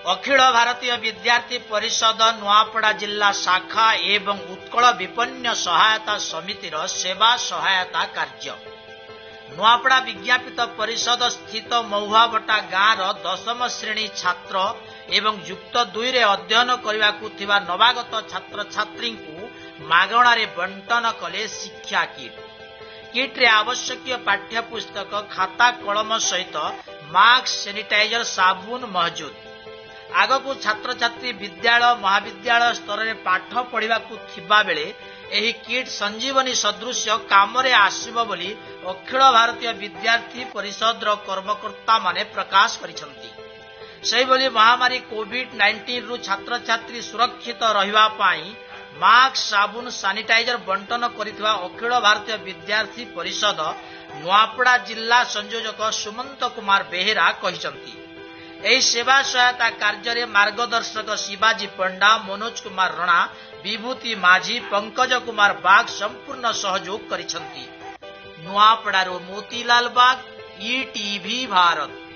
अखिल भारतीय विद्यार्थी परिषद नुआपड़ा जिला शाखा एवं उत्कल विपन्न सहायता समितिर सेवा सहायता कार्य नुआपड़ा विज्ञापित परिषद स्थित महुआबटा गाँव 10म श्रेणी छात्र एवं युक्त 2 रे अध्ययन करने थिबा नवागत छात्र छात्री मागणारे बंटन कले शिक्षा किट रे आवश्यक पाठ्यपुस्तक खाता कलम सहित मास्क सैनिटाइजर साबुन महजूद। आगकू छात्र छात्री विद्यालय महाविद्यालय स्तर में पाठ पढ़ा थिबा बेले एही किट संजीवनी सदृश काम रे आसीबो बोली अखिल भारतीय विद्यार्थी परिषद कर्मकर्ता माने प्रकाश करिसंती। सेही बोली महामारी कोविड-19 रु छात्र छात्री सुरक्षित रहिबा पाई मास्क साबुन सैनिटाइजर बंटन करिथिबा अखिल भारतीय विद्यार्थी परिषद नुआपड़ा जिला संयोजक सुमंत कुमार बेहेरा कहिसंती। एही सेवा सहायता कार्य मार्गदर्शक शिवाजी पंडा मनोज कुमार रणा विभूति माझी पंकज कुमार बाग संपूर्ण सहयोग करिसंती। नुआपड़ारो मोतीलाल बाग ईटीवी भारत।